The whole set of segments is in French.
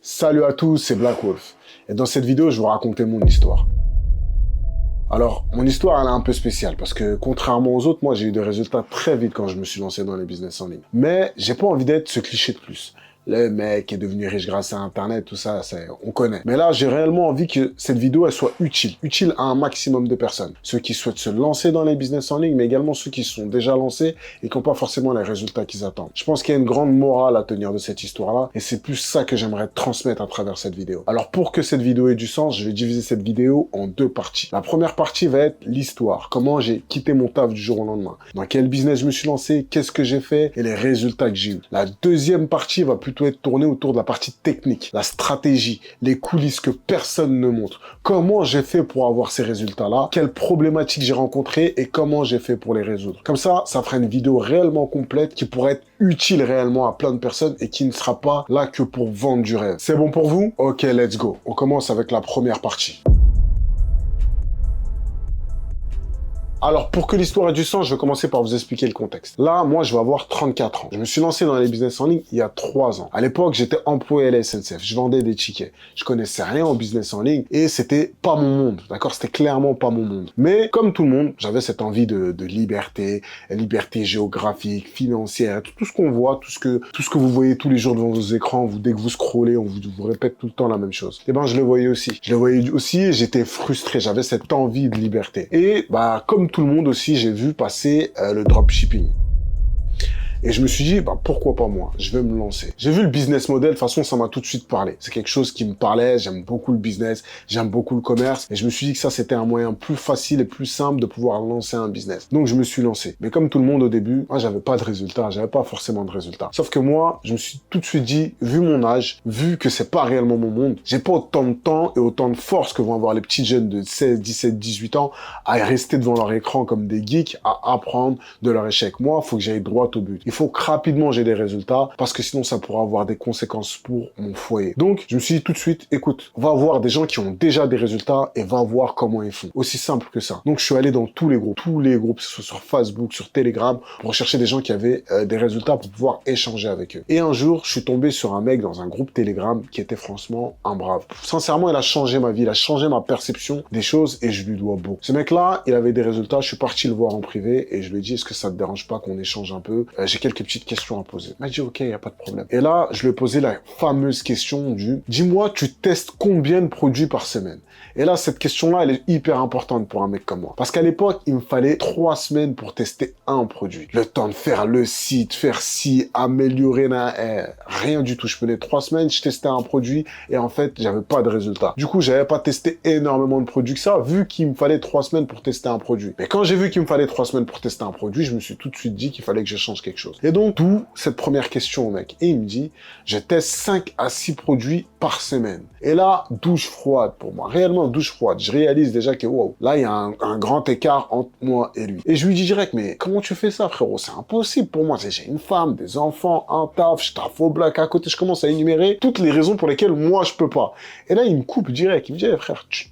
Salut à tous, c'est Black Wolf. Et dans cette vidéo, je vais vous raconter mon histoire. Alors, mon histoire, elle est un peu spéciale parce que contrairement aux autres, moi, j'ai eu des résultats très vite quand je me suis lancé dans les business en ligne. Mais j'ai pas envie d'être ce cliché de plus. Le mec est devenu riche grâce à Internet, tout ça, on connaît. Mais là, j'ai réellement envie que cette vidéo, elle soit utile à un maximum de personnes. Ceux qui souhaitent se lancer dans les business en ligne, mais également ceux qui se sont déjà lancés et qui n'ont pas forcément les résultats qu'ils attendent. Je pense qu'il y a une grande morale à tenir de cette histoire-là, et c'est plus ça que j'aimerais transmettre à travers cette vidéo. Alors, pour que cette vidéo ait du sens, je vais diviser cette vidéo en deux parties. La première partie va être l'histoire. Comment j'ai quitté mon taf du jour au lendemain. Dans quel business je me suis lancé, qu'est-ce que j'ai fait et les résultats que j'ai eu. La deuxième partie va plutôt être tournée autour de la partie technique, la stratégie, les coulisses que personne ne montre. Comment j'ai fait pour avoir ces résultats-là, quelles problématiques j'ai rencontrées et comment j'ai fait pour les résoudre. Comme ça fera une vidéo réellement complète qui pourrait être utile réellement à plein de personnes et qui ne sera pas là que pour vendre du rêve. C'est bon pour vous? Ok, let's go. On commence avec la première partie. Alors, pour que l'histoire ait du sens, je vais commencer par vous expliquer le contexte. Là, moi, je vais avoir 34 ans. Je me suis lancé dans les business en ligne il y a 3 ans. À l'époque, j'étais employé à la SNCF. Je vendais des tickets. Je connaissais rien au business en ligne et c'était pas mon monde. D'accord? C'était clairement pas mon monde. Mais, comme tout le monde, j'avais cette envie de liberté, liberté géographique, financière, tout ce qu'on voit, tout ce que vous voyez tous les jours devant vos écrans, dès que vous scrollez, on vous répète tout le temps la même chose. Et ben, je le voyais aussi. Je le voyais aussi et j'étais frustré. J'avais cette envie de liberté. Et, comme tout le monde aussi, j'ai vu passer le dropshipping. Et je me suis dit, pourquoi pas moi? Je vais me lancer. J'ai vu le business model, de toute façon, ça m'a tout de suite parlé. C'est quelque chose qui me parlait, j'aime beaucoup le business, j'aime beaucoup le commerce. Et je me suis dit que ça, c'était un moyen plus facile et plus simple de pouvoir lancer un business. Donc, je me suis lancé. Mais comme tout le monde au début, moi, j'avais pas de résultats, j'avais pas forcément de résultats. Sauf que moi, je me suis tout de suite dit, vu mon âge, vu que c'est pas réellement mon monde, j'ai pas autant de temps et autant de force que vont avoir les petits jeunes de 16, 17, 18 ans à rester devant leur écran comme des geeks, à apprendre de leur échec. Moi, il faut que j'aille droit au but. Il faut que rapidement j'ai des résultats parce que sinon ça pourra avoir des conséquences pour mon foyer. Donc je me suis dit tout de suite, écoute, va voir des gens qui ont déjà des résultats et va voir comment ils font. Aussi simple que ça. Donc je suis allé dans tous les groupes, que ce soit sur Facebook, sur Telegram, pour rechercher des gens qui avaient des résultats pour pouvoir échanger avec eux. Et un jour, je suis tombé sur un mec dans un groupe Telegram qui était franchement un brave. Sincèrement, il a changé ma vie, il a changé ma perception des choses et je lui dois beaucoup. Ce mec-là, il avait des résultats, je suis parti le voir en privé et je lui ai dit, est-ce que ça te dérange pas qu'on échange un peu? J'ai quelques petites questions à poser. Il m'a dit, ok, il n'y a pas de problème. Et là, je lui ai posé la fameuse question du, dis-moi, tu testes combien de produits par semaine? Et là, cette question-là, elle est hyper importante pour un mec comme moi. Parce qu'à l'époque, il me fallait 3 semaines pour tester un produit. Le temps de faire le site, faire ci, améliorer, rien du tout. Je prenais 3 semaines, je testais un produit et en fait, j'avais pas de résultat. Du coup, j'avais pas testé énormément de produits que ça, vu qu'il me fallait 3 semaines pour tester un produit. Mais quand j'ai vu qu'il me fallait 3 semaines pour tester un produit, je me suis tout de suite dit qu'il fallait que je change quelque chose. Et donc, d'où cette première question au mec. Et il me dit, je teste 5 à 6 produits par semaine. Et là, douche froide pour moi. Réellement, douche froide. Je réalise déjà que, wow, là, il y a un grand écart entre moi et lui. Et je lui dis direct, mais comment tu fais ça, frérot? C'est impossible pour moi. J'ai une femme, des enfants, un taf, je taffe au black à côté. Je commence à énumérer toutes les raisons pour lesquelles moi, je peux pas. Et là, il me coupe direct. Il me dit, hey, frère, tu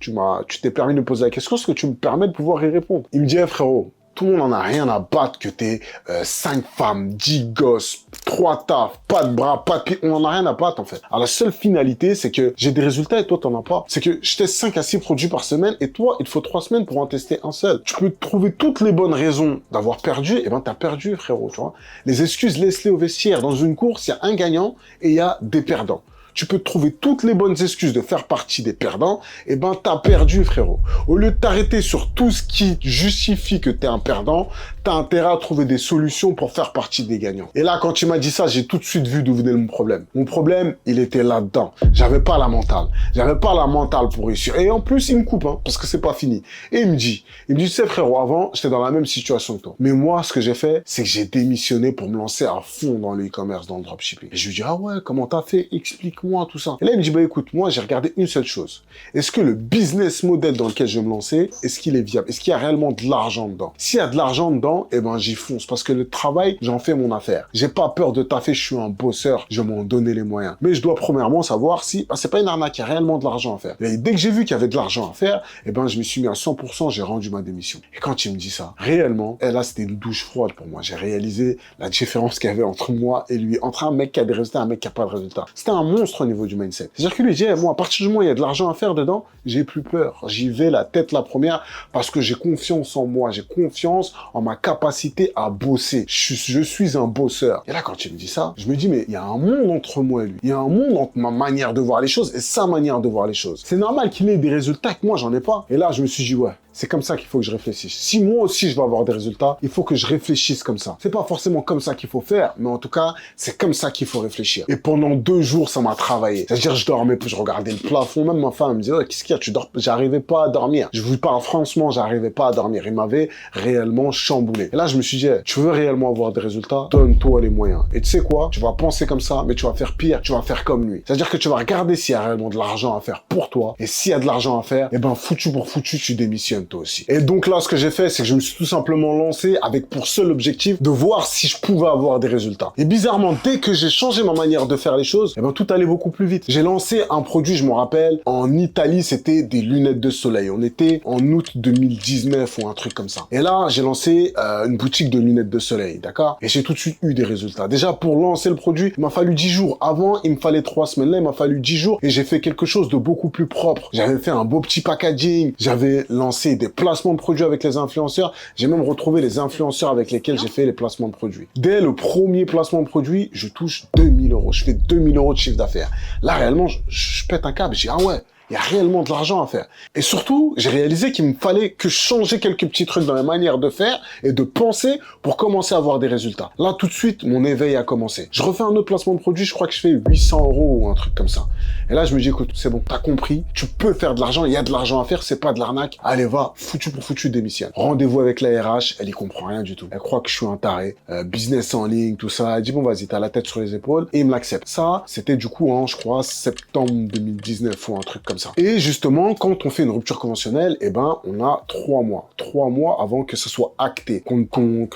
t'es permis de me poser la question, est-ce que tu me permets de pouvoir y répondre? Il me dit, hey, frérot, tout le monde en a rien à battre que t'aies 5 femmes, 10 gosses, 3 tafs, pas de bras, pas de pieds. On en a rien à battre, en fait. Alors, la seule finalité, c'est que j'ai des résultats et toi, t'en as pas. C'est que je teste 5 à 6 produits par semaine et toi, il te faut 3 semaines pour en tester un seul. Tu peux trouver toutes les bonnes raisons d'avoir perdu, et ben, t'as perdu, frérot, tu vois. Les excuses, laisse-les au vestiaire. Dans une course, il y a un gagnant et il y a des perdants. Tu peux trouver toutes les bonnes excuses de faire partie des perdants, et ben t'as perdu, frérot. Au lieu de t'arrêter sur tout ce qui justifie que t'es un perdant, t'as intérêt à trouver des solutions pour faire partie des gagnants. Et là, quand il m'a dit ça, j'ai tout de suite vu d'où venait mon problème. Mon problème, il était là-dedans. J'avais pas la mentale. J'avais pas la mentale pour réussir. Et en plus, il me coupe, parce que c'est pas fini. Et il me dit, tu sais, frérot, avant, j'étais dans la même situation que toi. Mais moi, ce que j'ai fait, c'est que j'ai démissionné pour me lancer à fond dans le e-commerce, dans le dropshipping. Et je lui dis, ah ouais, comment t'as fait? Explique-moi tout ça. Et là, il me dit, écoute, moi, j'ai regardé une seule chose. Est-ce que le business model dans lequel je vais me lancer, est-ce qu'il est viable? Est-ce qu'il y a réellement de l'argent dedans? S'il y a de l'argent dedans, dedans, eh ben, j'y fonce. Parce que le travail, j'en fais mon affaire. J'ai pas peur de taffer, je suis un bosseur, je vais m'en donner les moyens. Mais je dois premièrement savoir si, c'est pas une arnaque, il y a réellement de l'argent à faire. Et dès que j'ai vu qu'il y avait de l'argent à faire, eh ben, je me suis mis à 100%, j'ai rendu ma démission. Et quand il me dit ça, réellement, là, c'était une douche froide pour moi. J'ai réalisé la différence qu'il y avait entre moi et lui, entre un mec qui a des résultats et un mec qui a pas de résultats. C'était un monstre au niveau du mindset. C'est-à-dire que lui dit, moi, à partir du moment où il y a de l'argent à faire dedans, j'ai plus peur. J'y vais la tête la première parce que j'ai confiance en moi, j'ai confiance en ma capacité à bosser. Je suis un bosseur. Et là, quand il me dit ça, je me dis, mais il y a un monde entre moi et lui. Il y a un monde entre ma manière de voir les choses et sa manière de voir les choses. C'est normal qu'il ait des résultats que moi, j'en ai pas. Et là, je me suis dit, ouais, c'est comme ça qu'il faut que je réfléchisse. Si moi aussi je veux avoir des résultats, il faut que je réfléchisse comme ça. C'est pas forcément comme ça qu'il faut faire, mais en tout cas, c'est comme ça qu'il faut réfléchir. Et pendant 2 jours, ça m'a travaillé. C'est-à-dire, je dormais, je regardais le plafond. Même ma femme me disait, oh, qu'est-ce qu'il y a, tu dors? J'arrivais pas à dormir. Je vous parle franchement, j'arrivais pas à dormir. Il m'avait réellement chamboulé. Et là, je me suis dit, tu veux réellement avoir des résultats? Donne-toi les moyens. Et tu sais quoi? Tu vas penser comme ça, mais tu vas faire pire. Tu vas faire comme lui. C'est-à-dire que tu vas regarder s'il y a réellement de l'argent à faire pour toi. Et s'il y a de l'argent à faire, eh ben, foutu pour foutu, tu démissionnes toi aussi. Et donc là, ce que j'ai fait, c'est que je me suis tout simplement lancé avec pour seul objectif de voir si je pouvais avoir des résultats. Et bizarrement, dès que j'ai changé ma manière de faire les choses, eh ben, tout allait beaucoup plus vite. J'ai lancé un produit, je me rappelle, en Italie, c'était des lunettes de soleil. On était en août 2019 ou un truc comme ça. Et là, j'ai lancé une boutique de lunettes de soleil, d'accord? Et j'ai tout de suite eu des résultats. Déjà, pour lancer le produit, il m'a fallu 10 jours. Avant, il me fallait 3 semaines. Là, il m'a fallu 10 jours et j'ai fait quelque chose de beaucoup plus propre. J'avais fait un beau petit packaging. J'avais lancé des placements de produits avec les influenceurs. J'ai même retrouvé les influenceurs avec lesquels j'ai fait les placements de produits. Dès le premier placement de produit, je touche 2000 euros. Je fais 2000 euros de chiffre d'affaires. Là, réellement, je pète un câble. Je dis, ah ouais, il y a réellement de l'argent à faire. Et surtout, j'ai réalisé qu'il me fallait que changer quelques petits trucs dans la manière de faire et de penser pour commencer à avoir des résultats. Là, tout de suite, mon éveil a commencé. Je refais un autre placement de produit, je crois que je fais 800 euros ou un truc comme ça. Et là, je me dis, écoute, c'est bon, t'as compris, tu peux faire de l'argent, il y a de l'argent à faire, c'est pas de l'arnaque. Allez, va, foutu pour foutu, démissionne. Rendez-vous avec la RH, elle y comprend rien du tout. Elle croit que je suis un taré, business en ligne, tout ça. Elle dit, bon, vas-y, t'as la tête sur les épaules, et il me l'accepte. Ça, c'était du coup, je crois, septembre 2019 ou un truc comme ça. Et justement, quand on fait une rupture conventionnelle, eh ben, on a 3 mois. 3 mois avant que ce soit acté,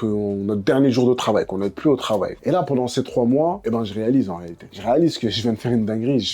notre dernier jour de travail, qu'on n'aide plus au travail. Et là, pendant ces 3 mois, eh ben, je réalise en réalité. Je réalise que je viens de faire une dinguerie.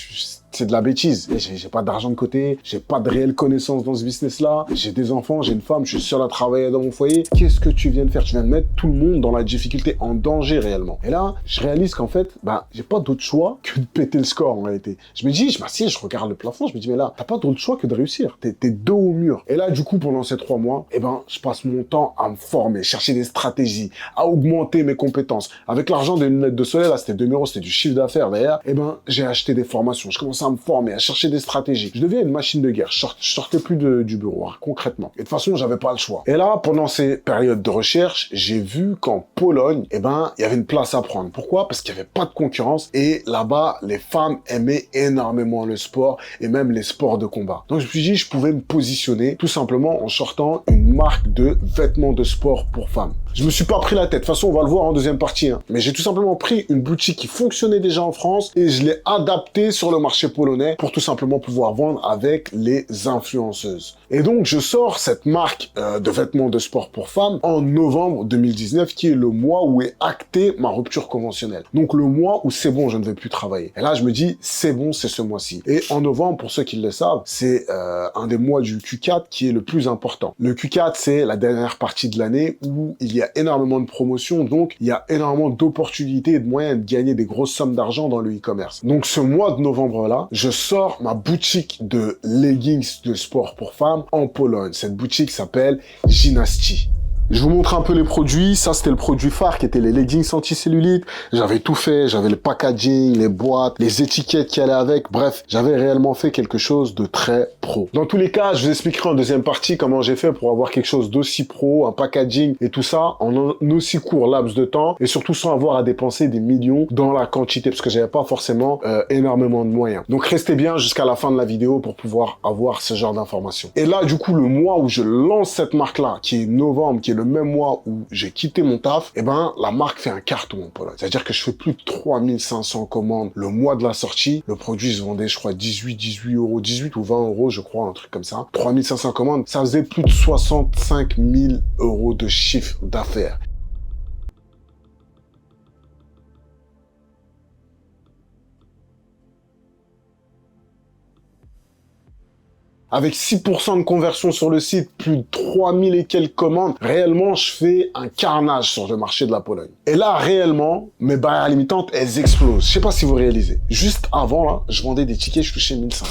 C'est de la bêtise. J'ai pas d'argent de côté, j'ai pas de réelle connaissance dans ce business-là, j'ai des enfants, j'ai une femme, je suis seul à travailler dans mon foyer. Qu'est-ce que tu viens de faire? Tu viens de mettre tout le monde dans la difficulté, en danger réellement. Et là, je réalise qu'en fait, j'ai pas d'autre choix que de péter le score en réalité. Je me dis, je m'assieds, je regarde le plafond, je me dis, mais là, t'as pas d'autre choix que de réussir. T'es dos au mur. Et là, du coup, pendant ces 3 mois, eh ben, je passe mon temps à me former, chercher des stratégies, à augmenter mes compétences. Avec l'argent des lunettes de soleil, là, c'était 2000 euros, c'était du chiffre d'affaires derrière. Eh ben, j'ai acheté des formations. Je commence à me former, à chercher des stratégies. Je deviens une machine de guerre. Je sortais plus du bureau, concrètement. Et de toute façon, j'avais pas le choix. Et là, pendant ces périodes de recherche, j'ai vu qu'en Pologne, eh ben, il y avait une place à prendre. Pourquoi? Parce qu'il y avait pas de concurrence et là-bas, les femmes aimaient énormément le sport et même les sports de combat. Donc, je me suis dit, je pouvais me positionner tout simplement en sortant une marque de vêtements de sport pour femmes. Je me suis pas pris la tête. De toute façon, on va le voir en deuxième partie. Mais j'ai tout simplement pris une boutique qui fonctionnait déjà en France et je l'ai adaptée sur le marché polonais pour tout simplement pouvoir vendre avec les influenceuses. Et donc, je sors cette marque de vêtements de sport pour femmes en novembre 2019, qui est le mois où est actée ma rupture conventionnelle. Donc, le mois où c'est bon, je ne vais plus travailler. Et là, je me dis, c'est bon, c'est ce mois-ci. Et en novembre, pour ceux qui le savent, c'est un des mois du Q4 qui est le plus important. Le Q4, c'est la dernière partie de l'année où il y a énormément de promotions, donc il y a énormément d'opportunités et de moyens de gagner des grosses sommes d'argent dans le e-commerce. Donc, ce mois de novembre-là, je sors ma boutique de leggings de sport pour femmes en Pologne. Cette boutique s'appelle Gynasty. Je vous montre un peu les produits. Ça, c'était le produit phare qui était les leggings anti-cellulite. J'avais tout fait. J'avais le packaging, les boîtes, les étiquettes qui allaient avec. Bref, j'avais réellement fait quelque chose de très pro. Dans tous les cas, je vous expliquerai en deuxième partie comment j'ai fait pour avoir quelque chose d'aussi pro, un packaging et tout ça en un aussi court laps de temps et surtout sans avoir à dépenser des millions dans la quantité parce que j'avais pas forcément énormément de moyens. Donc, restez bien jusqu'à la fin de la vidéo pour pouvoir avoir ce genre d'informations. Et là, du coup, le mois où je lance cette marque-là, qui est novembre, qui est le même mois où j'ai quitté mon taf, eh ben, la marque fait un carton en Pologne. C'est-à-dire que je fais plus de 3500 commandes le mois de la sortie. Le produit se vendait, je crois, 18 euros, 18 ou 20 euros, je crois, un truc comme ça. 3500 commandes, ça faisait plus de 65 000 euros de chiffre d'affaires. Avec 6% de conversion sur le site, plus de 3000 et quelques commandes, réellement, je fais un carnage sur le marché de la Pologne. Et là, réellement, mes barrières limitantes, elles explosent. Je sais pas si vous réalisez. Juste avant, là, je vendais des tickets, je touchais 1500.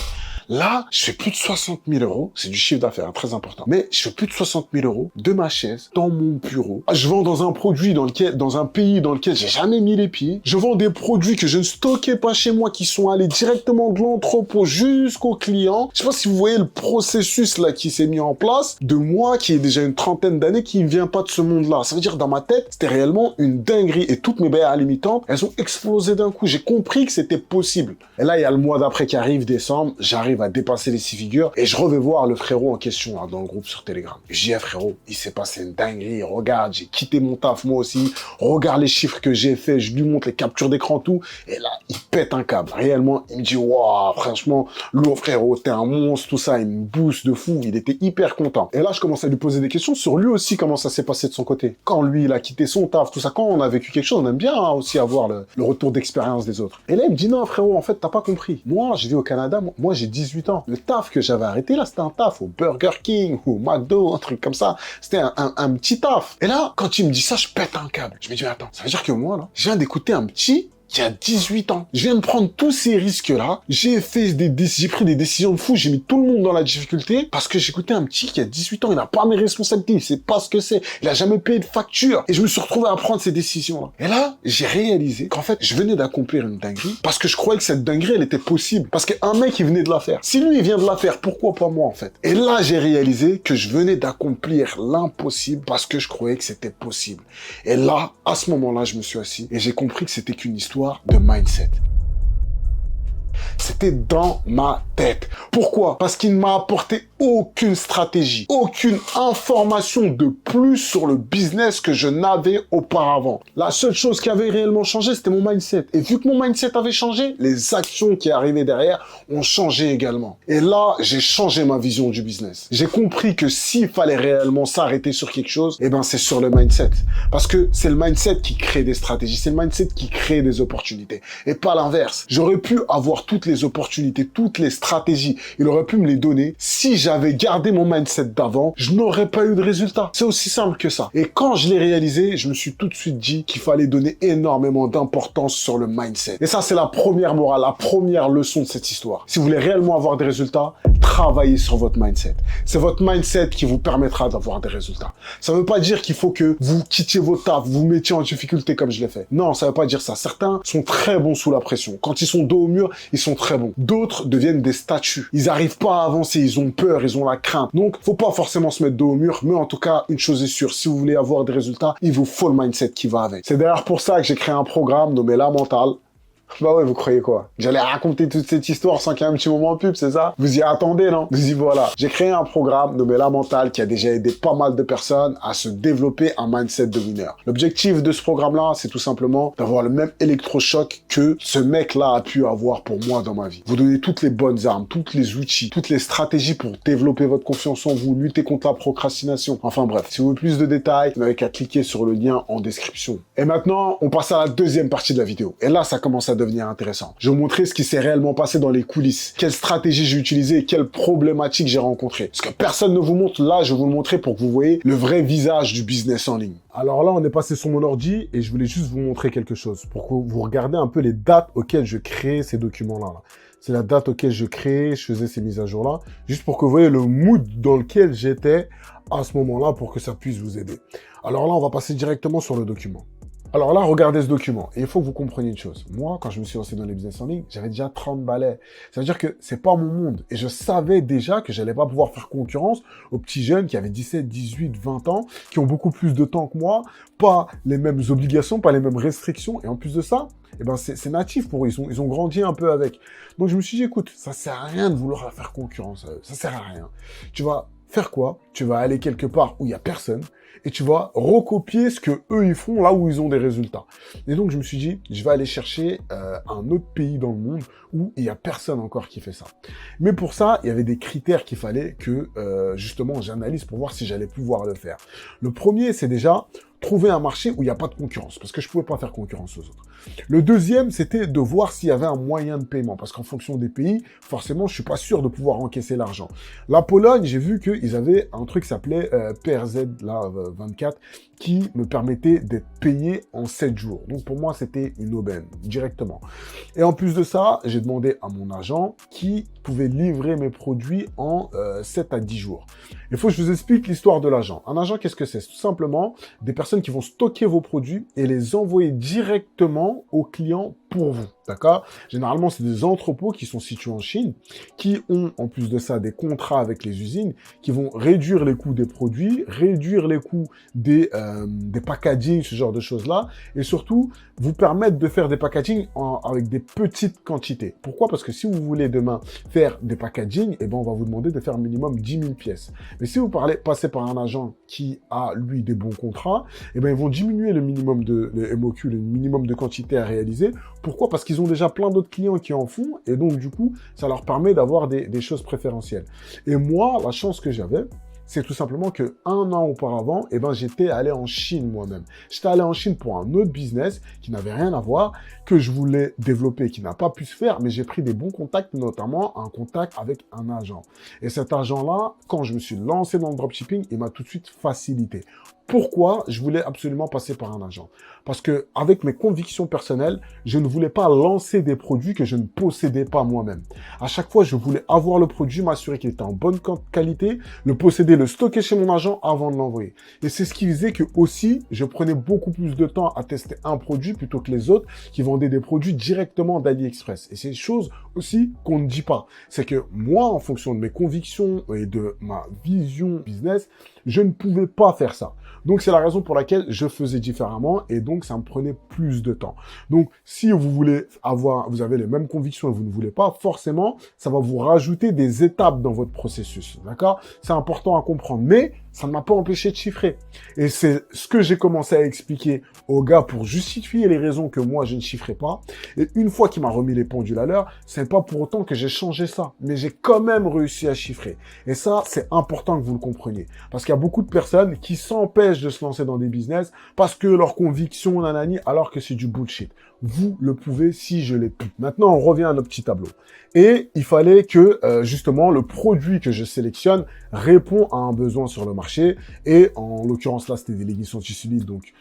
Là, je fais plus de 60 000 euros. C'est du chiffre d'affaires, hein, très important. Mais je fais plus de 60 000 euros de ma chaise, dans mon bureau. Je vends dans un produit dans un pays dans lequel j'ai jamais mis les pieds. Je vends des produits que je ne stockais pas chez moi, qui sont allés directement de l'entrepôt jusqu'au client. Je sais pas si vous voyez le processus, là, qui s'est mis en place de moi, qui est déjà une trentaine d'années, qui ne vient pas de ce monde-là. Ça veut dire, dans ma tête, c'était réellement une dinguerie. Et toutes mes barrières limitantes, elles ont explosé d'un coup. J'ai compris que c'était possible. Et là, il y a le mois d'après qui arrive, décembre. J'arrive à dépasser les 6 figures et je revais voir le frérot en question là, dans le groupe sur Telegram. Je dis, frérot, il s'est passé une dinguerie, regarde, j'ai quitté mon taf moi aussi, regarde les chiffres que j'ai fait, je lui montre les captures d'écran, tout, et là, il pète un câble. Réellement, il me dit, waouh, franchement, l'eau frérot, t'es un monstre, tout ça, il me booste de fou, il était hyper content. Et là, je commence à lui poser des questions sur lui aussi, comment ça s'est passé de son côté. Quand lui, il a quitté son taf, tout ça, quand on a vécu quelque chose, on aime bien aussi avoir le retour d'expérience des autres. Et là, il me dit, non frérot, en fait, t'as pas compris. Moi, je vis au Canada, moi j'ai 18 ans. Le taf que j'avais arrêté, là, c'était un taf au Burger King, ou au McDo, un truc comme ça. C'était un petit taf. Et là, quand il me dit ça, je pète un câble. Je me dis, mais attends, ça veut dire que moi, là, je viens d'écouter un petit qui a 18 ans. Je viens de prendre tous ces risques-là. J'ai pris des décisions de fou. J'ai mis tout le monde dans la difficulté parce que j'écoutais un petit qui a 18 ans. Il n'a pas mes responsabilités. Il sait pas ce que c'est. Il a jamais payé de facture. Et je me suis retrouvé à prendre ces décisions-là. Et là, j'ai réalisé qu'en fait, je venais d'accomplir une dinguerie parce que je croyais que cette dinguerie, elle était possible. Parce qu'un mec, il venait de la faire. Si lui, il vient de la faire, pourquoi pas moi, en fait? Et là, j'ai réalisé que je venais d'accomplir l'impossible parce que je croyais que c'était possible. Et là, à ce moment-là, je me suis assis et j'ai compris que c'était qu'une histoire de mindset. C'était dans ma tête. Pourquoi? Parce qu'il ne m'a apporté aucune stratégie, aucune information de plus sur le business que je n'avais auparavant. La seule chose qui avait réellement changé, c'était mon mindset. Et vu que mon mindset avait changé, les actions qui arrivaient derrière ont changé également. Et là, j'ai changé ma vision du business. J'ai compris que s'il fallait réellement s'arrêter sur quelque chose, eh ben, c'est sur le mindset. Parce que c'est le mindset qui crée des stratégies, c'est le mindset qui crée des opportunités. Et pas l'inverse. J'aurais pu avoir toutes les opportunités, toutes les stratégies. Il aurait pu me les donner. Si j'avais gardé mon mindset d'avant, je n'aurais pas eu de résultat. C'est aussi simple que ça. Et quand je l'ai réalisé, je me suis tout de suite dit qu'il fallait donner énormément d'importance sur le mindset. Et ça, c'est la première morale, la première leçon de cette histoire. Si vous voulez réellement avoir des résultats, travaillez sur votre mindset. C'est votre mindset qui vous permettra d'avoir des résultats. Ça ne veut pas dire qu'il faut que vous quittiez vos tafs, vous mettiez en difficulté comme je l'ai fait. Non, ça ne veut pas dire ça. Certains sont très bons sous la pression. Quand ils sont dos au mur, ils sont très bons. D'autres deviennent des statues. Ils n'arrivent pas à avancer, ils ont peur, ils ont la crainte. Donc, faut pas forcément se mettre dos au mur, mais en tout cas, une chose est sûre, si vous voulez avoir des résultats, il vous faut le mindset qui va avec. C'est d'ailleurs pour ça que j'ai créé un programme nommé La Mentale. Bah ouais, vous croyez quoi? J'allais raconter toute cette histoire sans qu'il y ait un petit moment pub, c'est ça? Vous y attendez, non? Vous y voilà. J'ai créé un programme nommé La Mentale qui a déjà aidé pas mal de personnes à se développer un mindset de winner. L'objectif de ce programme-là, c'est tout simplement d'avoir le même électrochoc que ce mec-là a pu avoir pour moi dans ma vie. Vous donnez toutes les bonnes armes, tous les outils, toutes les stratégies pour développer votre confiance en vous, lutter contre la procrastination. Enfin bref, si vous voulez plus de détails, vous n'avez qu'à cliquer sur le lien en description. Et maintenant, on passe à la deuxième partie de la vidéo. Et là, ça commence à devenir intéressant. Je vais vous montrer ce qui s'est réellement passé dans les coulisses, quelle stratégie j'ai utilisée et quelles problématiques j'ai rencontrées. Parce que personne ne vous montre, là, je vais vous le montrer pour que vous voyez le vrai visage du business en ligne. Alors là, on est passé sur mon ordi et je voulais juste vous montrer quelque chose pour que vous regardez un peu les dates auxquelles je crée ces documents-là. C'est la date auquel je créais, je faisais ces mises à jour-là, juste pour que vous voyez le mood dans lequel j'étais à ce moment-là pour que ça puisse vous aider. Alors là, on va passer directement sur le document. Alors là, regardez ce document. Et il faut que vous compreniez une chose. Moi, quand je me suis lancé dans les business en ligne, j'avais déjà 30 balais. Ça veut dire que c'est pas mon monde. Et je savais déjà que j'allais pas pouvoir faire concurrence aux petits jeunes qui avaient 17, 18, 20 ans, qui ont beaucoup plus de temps que moi, pas les mêmes obligations, pas les mêmes restrictions. Et en plus de ça, eh ben c'est natif pour eux. Ils ont grandi un peu avec. Donc je me suis dit, écoute, ça sert à rien de vouloir faire concurrence à eux. Ça sert à rien. Tu vas faire quoi? tu vas aller quelque part où il y a personne et tu vas recopier ce que eux ils font là où ils ont des résultats. Et donc je me suis dit, je vais aller chercher un autre pays dans le monde où il y a personne encore qui fait ça. Mais pour ça, il y avait des critères qu'il fallait que justement j'analyse pour voir si j'allais pouvoir le faire. Le premier, c'est déjà trouver un marché où il n'y a pas de concurrence, parce que je ne pouvais pas faire concurrence aux autres. Le deuxième, c'était de voir s'il y avait un moyen de paiement, parce qu'en fonction des pays, forcément, je suis pas sûr de pouvoir encaisser l'argent. La Pologne, j'ai vu qu'ils avaient un truc qui s'appelait PRZ, là, 24, qui me permettait d'être payé en 7 jours. Donc pour moi, c'était une aubaine, directement. Et en plus de ça, j'ai demandé à mon agent qui pouvait livrer mes produits en 7 à 10 jours. Il faut que je vous explique l'histoire de l'agent. Un agent, qu'est-ce que c'est? C'est tout simplement des personnes qui vont stocker vos produits et les envoyer directement aux clients pour vous, d'accord? Généralement, c'est des entrepôts qui sont situés en Chine, qui ont, en plus de ça, des contrats avec les usines, qui vont réduire les coûts des produits, réduire les coûts des packaging, ce genre de choses-là, et surtout, vous permettre de faire des packaging avec des petites quantités. Pourquoi? Parce que si vous voulez demain faire des packaging, eh ben, on va vous demander de faire minimum 10 000 pièces. Mais si vous passez par un agent qui a, lui, des bons contrats, eh ben, ils vont diminuer le minimum le MOQ, le minimum de quantité à réaliser. Pourquoi? Parce qu'ils ont déjà plein d'autres clients qui en font, et donc, du coup, ça leur permet d'avoir des choses préférentielles. Et moi, la chance que j'avais, c'est tout simplement que 1 an auparavant, eh ben, j'étais allé en Chine moi-même. J'étais allé en Chine pour un autre business qui n'avait rien à voir, que je voulais développer, qui n'a pas pu se faire, mais j'ai pris des bons contacts, notamment un contact avec un agent. Et cet agent-là, quand je me suis lancé dans le dropshipping, il m'a tout de suite facilité. Pourquoi je voulais absolument passer par un agent? Parce que, avec mes convictions personnelles, je ne voulais pas lancer des produits que je ne possédais pas moi-même. À chaque fois, je voulais avoir le produit, m'assurer qu'il était en bonne qualité, le posséder, le stocker chez mon agent avant de l'envoyer. Et c'est ce qui faisait que aussi, je prenais beaucoup plus de temps à tester un produit plutôt que les autres qui vendaient des produits directement d'AliExpress. Et c'est une chose aussi qu'on ne dit pas. C'est que moi, en fonction de mes convictions et de ma vision business, je ne pouvais pas faire ça. Donc, c'est la raison pour laquelle je faisais différemment et donc, ça me prenait plus de temps. Donc, si vous avez les mêmes convictions et vous ne voulez pas, forcément, ça va vous rajouter des étapes dans votre processus. D'accord? C'est important à comprendre. Mais, ça ne m'a pas empêché de chiffrer. Et c'est ce que j'ai commencé à expliquer au gars pour justifier les raisons que moi, je ne chiffrais pas. Et une fois qu'il m'a remis les pendules à l'heure, c'est pas pour autant que j'ai changé ça. Mais j'ai quand même réussi à chiffrer. Et ça, c'est important que vous le compreniez. Parce qu'il y a beaucoup de personnes qui s'empêchent de se lancer dans des business parce que leur conviction, nanani, alors que c'est du bullshit. Vous le pouvez si je l'ai pu. Maintenant, on revient à notre petit tableau. Et il fallait que, justement, le produit que je sélectionne répond à un besoin sur le marché. Et en l'occurrence, là, c'était des leggings anti-cellulite. Donc,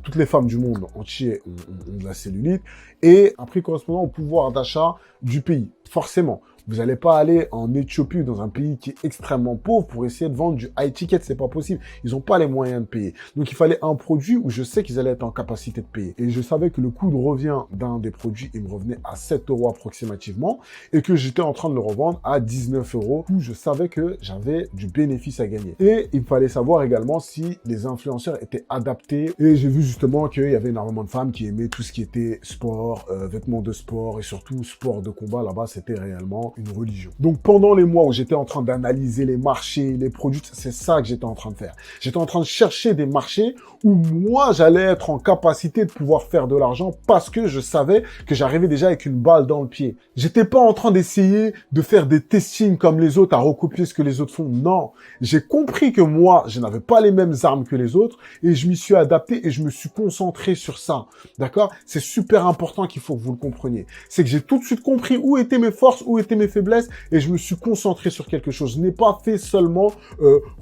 toutes les femmes du monde entier ont de la cellulite. Et un prix correspondant au pouvoir d'achat du pays. Forcément. Vous n'allez pas aller en Éthiopie ou dans un pays qui est extrêmement pauvre pour essayer de vendre du high ticket, c'est pas possible. Ils n'ont pas les moyens de payer. Donc il fallait un produit où je sais qu'ils allaient être en capacité de payer. Et je savais que le coût de revient d'un des produits, il me revenait à 7 € approximativement et que j'étais en train de le revendre à 19 €, où je savais que j'avais du bénéfice à gagner. Et il fallait savoir également si les influenceurs étaient adaptés. Et j'ai vu justement qu'il y avait énormément de femmes qui aimaient tout ce qui était sport, vêtements de sport et surtout sport de combat. Là-bas, c'était réellement une religion. Donc pendant les mois où j'étais en train d'analyser les marchés, les produits, c'est ça que j'étais en train de faire. J'étais en train de chercher des marchés où moi j'allais être en capacité de pouvoir faire de l'argent parce que je savais que j'arrivais déjà avec une balle dans le pied. J'étais pas en train d'essayer de faire des testings comme les autres, à recopier ce que les autres font. Non, j'ai compris que moi je n'avais pas les mêmes armes que les autres et je m'y suis adapté et je me suis concentré sur ça. D'accord? C'est super important qu'il faut que vous le compreniez. C'est que j'ai tout de suite compris où étaient mes forces, où étaient mes faiblesses et je me suis concentré sur quelque chose. Je n'ai pas fait seulement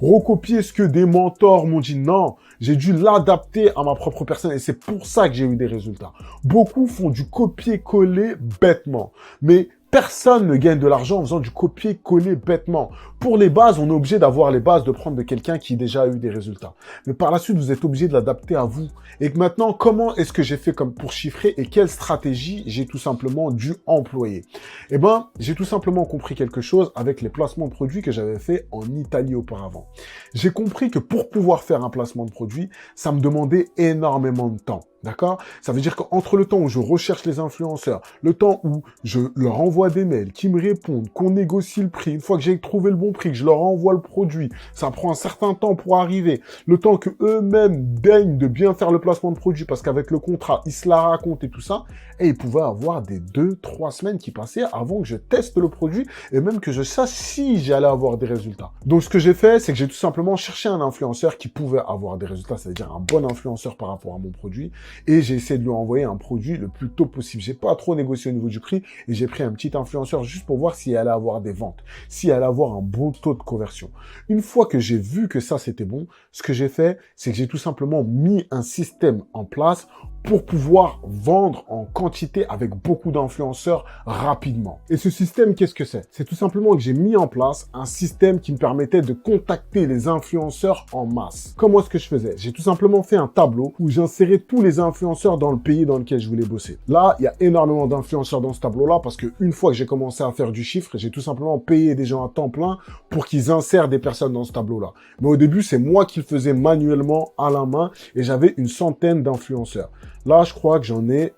recopier ce que des mentors m'ont dit. Non, j'ai dû l'adapter à ma propre personne et c'est pour ça que j'ai eu des résultats. Beaucoup font du copier-coller bêtement, mais personne ne gagne de l'argent en faisant du copier-coller bêtement. Pour les bases, on est obligé d'avoir les bases, de prendre de quelqu'un qui déjà a eu des résultats. Mais par la suite, vous êtes obligé de l'adapter à vous. Et que maintenant, comment est-ce que j'ai fait comme pour chiffrer et quelle stratégie j'ai tout simplement dû employer? Eh ben, j'ai tout simplement compris quelque chose avec les placements de produits que j'avais fait en Italie auparavant. J'ai compris que pour pouvoir faire un placement de produit, ça me demandait énormément de temps. D'accord? Ça veut dire qu'entre le temps où je recherche les influenceurs, le temps où je leur envoie des mails, qui me répondent, qu'on négocie le prix, une fois que j'ai trouvé le bon prix, que je leur envoie le produit, ça prend un certain temps pour arriver, le temps que eux-mêmes daignent de bien faire le placement de produit, parce qu'avec le contrat, ils se la racontent et tout ça, et ils pouvaient avoir des 2-3 semaines qui passaient avant que je teste le produit, et même que je sache si j'allais avoir des résultats. Donc ce que j'ai fait, c'est que j'ai tout simplement cherché un influenceur qui pouvait avoir des résultats, c'est-à-dire un bon influenceur par rapport à mon produit, et j'ai essayé de lui envoyer un produit le plus tôt possible. J'ai pas trop négocié au niveau du prix et j'ai pris un petit influenceur juste pour voir s'il allait avoir des ventes, s'il allait avoir un bon taux de conversion. Une fois que j'ai vu que ça c'était bon, ce que j'ai fait, c'est que j'ai tout simplement mis un système en place pour pouvoir vendre en quantité avec beaucoup d'influenceurs rapidement. Et ce système, qu'est-ce que c'est? C'est tout simplement que j'ai mis en place un système qui me permettait de contacter les influenceurs en masse. Comment est-ce que je faisais? J'ai tout simplement fait un tableau où j'insérais tous les influenceurs dans le pays dans lequel je voulais bosser. Là, il y a énormément d'influenceurs dans ce tableau-là parce que une fois que j'ai commencé à faire du chiffre, j'ai tout simplement payé des gens à temps plein pour qu'ils insèrent des personnes dans ce tableau-là. Mais au début, c'est moi qui le faisais manuellement à la main et j'avais une centaine d'influenceurs. Là, je crois que j'en ai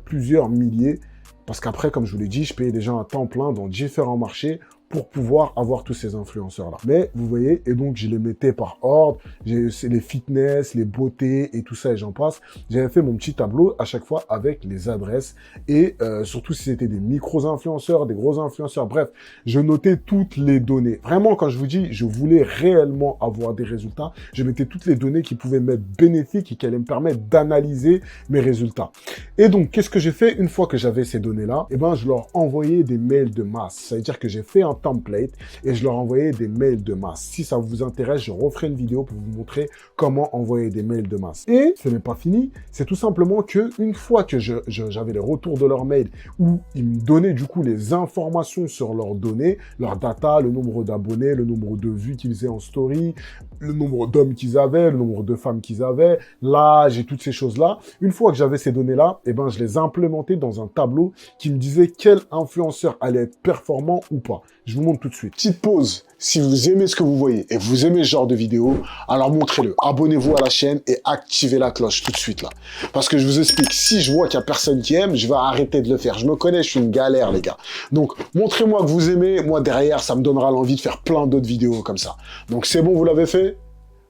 plusieurs milliers parce qu'après, comme je vous l'ai dit, je payais des gens à temps plein dans différents marchés pour pouvoir avoir tous ces influenceurs-là. Mais vous voyez, et donc je les mettais par ordre, c'est les fitness, les beautés et tout ça et j'en passe. J'avais fait mon petit tableau à chaque fois avec les adresses et surtout si c'était des micros-influenceurs, des gros influenceurs, bref, je notais toutes les données. Vraiment, quand je vous dis, je voulais réellement avoir des résultats, je mettais toutes les données qui pouvaient m'être bénéfiques et qui allaient me permettre d'analyser mes résultats. Et donc, qu'est-ce que j'ai fait une fois que j'avais ces données-là? Eh ben, je leur envoyais des mails de masse. Ça veut dire que j'ai fait un template et je leur envoyais des mails de masse. Si ça vous intéresse, je referai une vidéo pour vous montrer comment envoyer des mails de masse. Et ce n'est pas fini, c'est tout simplement que une fois que j'avais les retours de leurs mails où ils me donnaient du coup les informations sur leurs données, leurs data, le nombre d'abonnés, le nombre de vues qu'ils faisaient en story, le nombre d'hommes qu'ils avaient, le nombre de femmes qu'ils avaient, l'âge et toutes ces choses-là. Une fois que j'avais ces données-là, eh ben, je les implémentais dans un tableau qui me disait quel influenceur allait être performant ou pas. Je vous montre tout de suite. Petite pause. Si vous aimez ce que vous voyez et vous aimez ce genre de vidéo, alors montrez-le. Abonnez-vous à la chaîne et activez la cloche tout de suite là. Parce que je vous explique, si je vois qu'il n'y a personne qui aime, je vais arrêter de le faire. Je me connais, je suis une galère les gars. Donc, montrez-moi que vous aimez. Moi, derrière, ça me donnera l'envie de faire plein d'autres vidéos comme ça. Donc, c'est bon, vous l'avez fait ?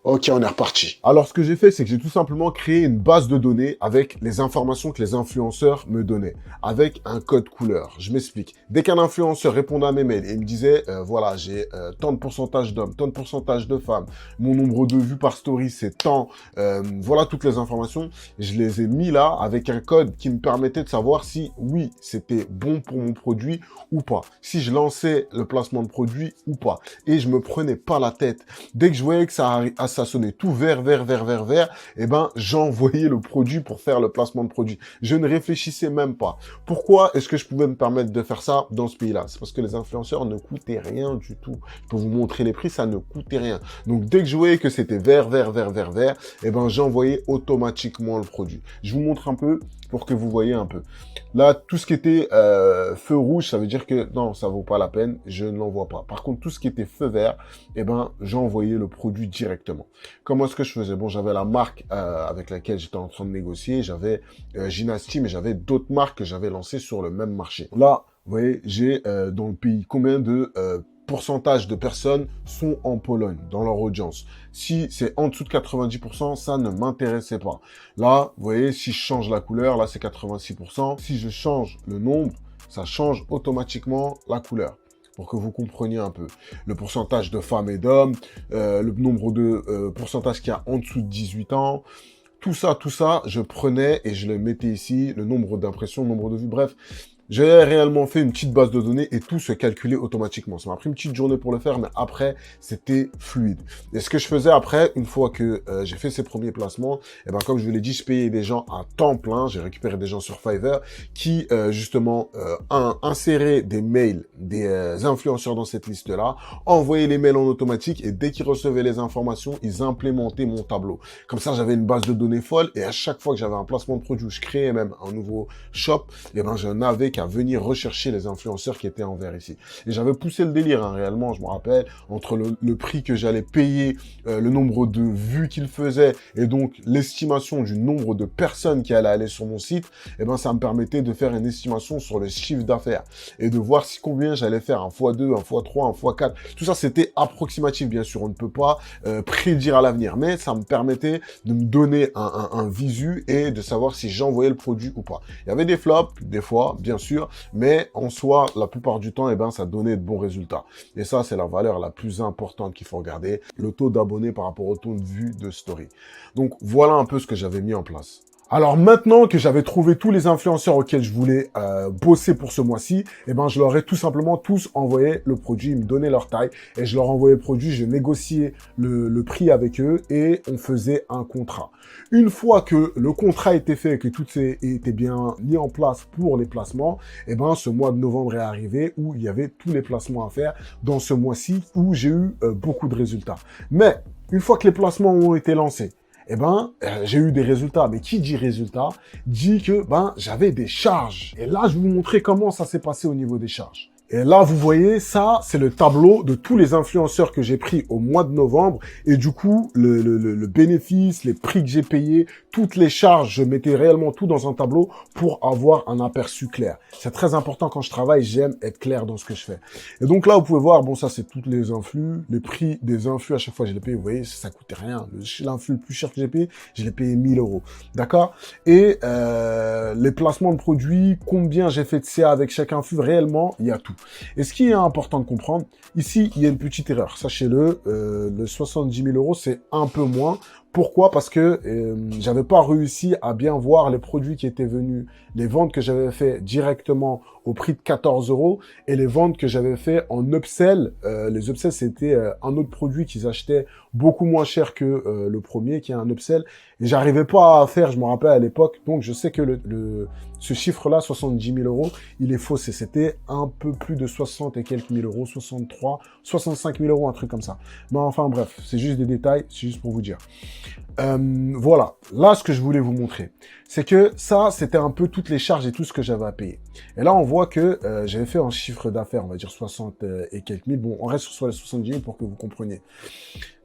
Ok, on est reparti. Alors, ce que j'ai fait, c'est que j'ai tout simplement créé une base de données avec les informations que les influenceurs me donnaient, avec un code couleur. Je m'explique. Dès qu'un influenceur répondait à mes mails et il me disait, voilà, j'ai tant de pourcentage d'hommes, tant de pourcentage de femmes, mon nombre de vues par story, c'est tant, voilà toutes les informations, je les ai mis là avec un code qui me permettait de savoir si, oui, c'était bon pour mon produit ou pas, si je lançais le placement de produit ou pas. Et je me prenais pas la tête. Dès que je voyais que ça sonnait tout vert, eh ben, j'envoyais le produit pour faire le placement de produit. Je ne réfléchissais même pas. Pourquoi est-ce que je pouvais me permettre de faire ça dans ce pays-là? C'est parce que les influenceurs ne coûtaient rien du tout. Je peux vous montrer les prix, ça ne coûtait rien. Donc, dès que je voyais que c'était vert, eh ben, j'envoyais automatiquement le produit. Je vous montre un peu pour que vous voyez un peu. Là, tout ce qui était feu rouge, ça veut dire que non, ça vaut pas la peine, je ne l'envoie pas. Par contre, tout ce qui était feu vert, eh ben, j'envoyais le produit directement. Comment est-ce que je faisais? Bon, j'avais la marque avec laquelle j'étais en train de négocier, j'avais Gynasty, mais j'avais d'autres marques que j'avais lancées sur le même marché. Là, vous voyez, j'ai dans le pays combien de pourcentage de personnes sont en Pologne dans leur audience. Si c'est en dessous de 90%, ça ne m'intéressait pas. Là, vous voyez, si je change la couleur, là c'est 86%. Si je change le nombre, ça change automatiquement la couleur. Pour que vous compreniez un peu. Le pourcentage de femmes et d'hommes, le nombre de pourcentage qu'il y a en dessous de 18 ans, tout ça, je prenais et je le mettais ici, le nombre d'impressions, le nombre de vues, bref. J'ai réellement fait une petite base de données et tout se calculait automatiquement. Ça m'a pris une petite journée pour le faire, mais après, c'était fluide. Et ce que je faisais après, une fois que j'ai fait ces premiers placements, et ben comme je vous l'ai dit, je payais des gens à temps plein. J'ai récupéré des gens sur Fiverr qui, justement, inséraient des mails des influenceurs dans cette liste-là, envoyaient les mails en automatique et dès qu'ils recevaient les informations, ils implémentaient mon tableau. Comme ça, j'avais une base de données folle et à chaque fois que j'avais un placement de produit, je créais même un nouveau shop, et ben je n'avais qu'à qu'à venir rechercher les influenceurs qui étaient en vert ici. Et j'avais poussé le délire, hein, réellement, je me rappelle, entre le prix que j'allais payer, le nombre de vues qu'il faisait, et donc l'estimation du nombre de personnes qui allaient aller sur mon site, eh ben, ça me permettait de faire une estimation sur le chiffre d'affaires et de voir si combien j'allais faire, un x2, un x3, un x4. Tout ça, c'était approximatif, bien sûr. On ne peut pas prédire à l'avenir, mais ça me permettait de me donner un visu et de savoir si j'envoyais le produit ou pas. Il y avait des flops, des fois, bien sûr, mais en soi, la plupart du temps, eh ben, ça donnait de bons résultats. Et ça, c'est la valeur la plus importante qu'il faut regarder, le taux d'abonnés par rapport au taux de vue de story. Donc, voilà un peu ce que j'avais mis en place. Alors maintenant que j'avais trouvé tous les influenceurs auxquels je voulais bosser pour ce mois-ci, eh ben je leur ai tout simplement tous envoyé le produit, ils me donnaient leur taille et je leur envoyais le produit, je négociais le prix avec eux et on faisait un contrat. Une fois que le contrat était fait et que tout était bien mis en place pour les placements, eh ben ce mois de novembre est arrivé où il y avait tous les placements à faire dans ce mois-ci où j'ai eu beaucoup de résultats. Mais une fois que les placements ont été lancés, eh ben, j'ai eu des résultats. Mais qui dit résultats, dit que j'avais des charges. Et là, je vais vous montrer comment ça s'est passé au niveau des charges. Et là, vous voyez, ça, c'est le tableau de tous les influenceurs que j'ai pris au mois de novembre. Et du coup, le bénéfice, les prix que j'ai payés, toutes les charges, je mettais réellement tout dans un tableau pour avoir un aperçu clair. C'est très important quand je travaille, j'aime être clair dans ce que je fais. Et donc là, vous pouvez voir, bon, ça, c'est toutes les influx. Les prix des influx, à chaque fois, je les paye. Vous voyez, ça coûtait rien. L'influx le plus cher que j'ai payé, je l'ai payé 1000 €. D'accord? Et les placements de produits, combien j'ai fait de CA avec chaque influx, réellement, il y a tout. Et ce qui est important de comprendre, ici, il y a une petite erreur. Sachez-le, le 70 000 €, c'est un peu moins. Pourquoi? Parce que j'avais pas réussi à bien voir les produits qui étaient venus, les ventes que j'avais fait directement au prix de 14 € et les ventes que j'avais fait en upsell. Les upsells, c'était un autre produit qu'ils achetaient beaucoup moins cher que le premier, qui est un upsell. Et j'arrivais pas à faire, je me rappelle à l'époque. Donc, je sais que ce chiffre-là, 70 000 €, il est faussé. C'était un peu plus de 60 et quelques mille euros, 63, 65 000 €, un truc comme ça. Mais enfin, bref, c'est juste des détails, c'est juste pour vous dire. Voilà, là, ce que je voulais vous montrer, c'est que ça, c'était un peu toutes les charges et tout ce que j'avais à payer. Et là, on voit que j'avais fait un chiffre d'affaires, on va dire 60 et quelques mille. Bon, on reste sur les 70 000 pour que vous compreniez.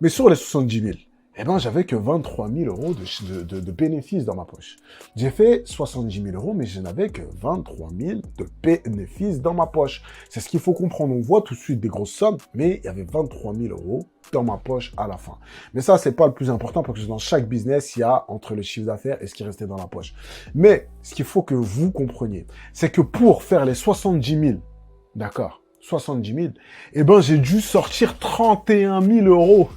Mais sur les 70 000, eh ben, j'avais que 23 000 € de bénéfices dans ma poche. J'ai fait 70 000 €, mais je n'avais que 23 000 de bénéfices dans ma poche. C'est ce qu'il faut comprendre. On voit tout de suite des grosses sommes, mais il y avait 23 000 € dans ma poche à la fin. Mais ça, c'est pas le plus important parce que dans chaque business, il y a entre le chiffre d'affaires et ce qui restait dans la poche. Mais ce qu'il faut que vous compreniez, c'est que pour faire les 70 000, d'accord, 70 000, eh ben, j'ai dû sortir 31 000 €.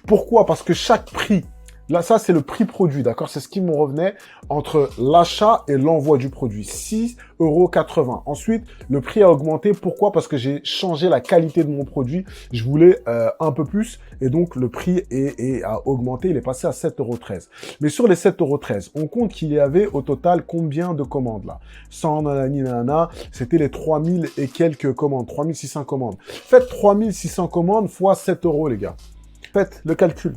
Pourquoi? Parce que chaque prix, là, ça, c'est le prix produit, d'accord? C'est ce qui me revenait entre l'achat et l'envoi du produit. 6,80 €. Ensuite, le prix a augmenté. Pourquoi? Parce que j'ai changé la qualité de mon produit. Je voulais un peu plus. Et donc, le prix a augmenté. Il est passé à 7,13 €. Mais sur les 7,13 €, on compte qu'il y avait au total combien de commandes, là? 100, nanani, nanana. C'était les 3000 et quelques commandes. 3600 commandes. Faites 3600 commandes fois 7 €, les gars. Faites le calcul.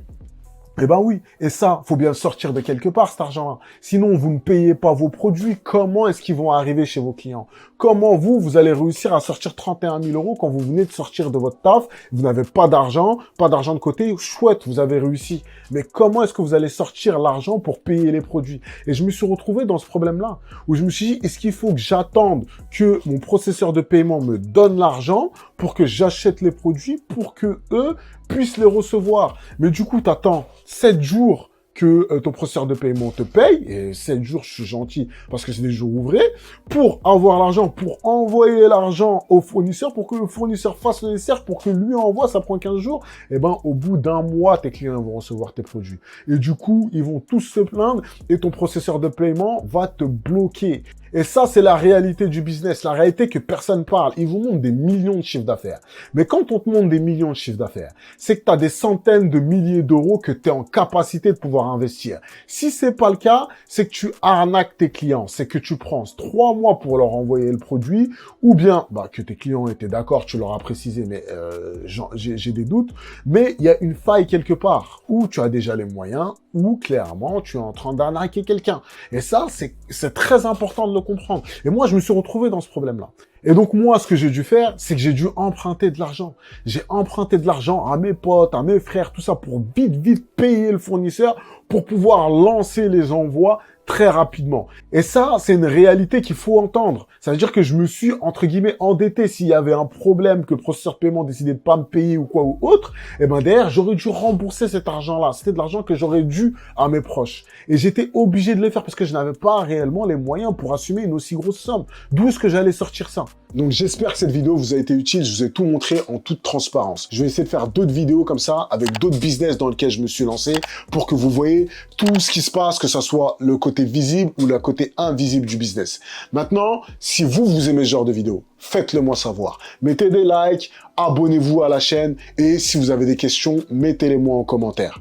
Eh ben oui, et ça, faut bien sortir de quelque part, cet argent-là. Sinon, vous ne payez pas vos produits, comment est-ce qu'ils vont arriver chez vos clients? Comment vous allez réussir à sortir 31 000 € quand vous venez de sortir de votre taf, vous n'avez pas d'argent de côté, chouette, vous avez réussi. Mais comment est-ce que vous allez sortir l'argent pour payer les produits? Et je me suis retrouvé dans ce problème-là, où je me suis dit, est-ce qu'il faut que j'attende que mon processeur de paiement me donne l'argent pour que j'achète les produits, pour que eux puissent les recevoir? Mais du coup, t'attends 7 jours que ton processeur de paiement te paye, et 7 jours, je suis gentil, parce que c'est des jours ouvrés, pour avoir l'argent, pour envoyer l'argent au fournisseur, pour que le fournisseur fasse le nécessaire, pour que lui envoie, ça prend 15 jours, et ben, au bout d'un mois, tes clients vont recevoir tes produits. Et du coup, ils vont tous se plaindre, et ton processeur de paiement va te bloquer. Et ça, c'est la réalité du business, la réalité que personne parle. Ils vous montrent des millions de chiffres d'affaires. Mais quand on te montre des millions de chiffres d'affaires, c'est que tu as des centaines de milliers d'euros que tu es en capacité de pouvoir investir. Si c'est pas le cas, c'est que tu arnaques tes clients. C'est que tu prends 3 mois pour leur envoyer le produit, ou bien que tes clients étaient d'accord, tu leur as précisé, mais j'ai des doutes. Mais il y a une faille quelque part, où tu as déjà les moyens, ou clairement, tu es en train d'arnaquer quelqu'un. Et ça, c'est très important de le comprendre. Et moi, je me suis retrouvé dans ce problème-là. Et donc, moi, ce que j'ai dû faire, c'est que j'ai dû emprunter de l'argent. J'ai emprunté de l'argent à mes potes, à mes frères, tout ça, pour vite payer le fournisseur, pour pouvoir lancer les envois très rapidement. Et ça, c'est une réalité qu'il faut entendre. Ça veut dire que je me suis, entre guillemets, endetté s'il y avait un problème, que le processeur de paiement décidait de pas me payer ou quoi ou autre, et ben derrière, j'aurais dû rembourser cet argent-là. C'était de l'argent que j'aurais dû à mes proches. Et j'étais obligé de le faire parce que je n'avais pas réellement les moyens pour assumer une aussi grosse somme. D'où est-ce que j'allais sortir ça? Donc j'espère que cette vidéo vous a été utile, je vous ai tout montré en toute transparence. Je vais essayer de faire d'autres vidéos comme ça, avec d'autres business dans lesquels je me suis lancé, pour que vous voyez tout ce qui se passe, que ce soit le côté visible ou le côté invisible du business. Maintenant, si vous aimez ce genre de vidéo, faites-le moi savoir. Mettez des likes, abonnez-vous à la chaîne, et si vous avez des questions, mettez-les moi en commentaire.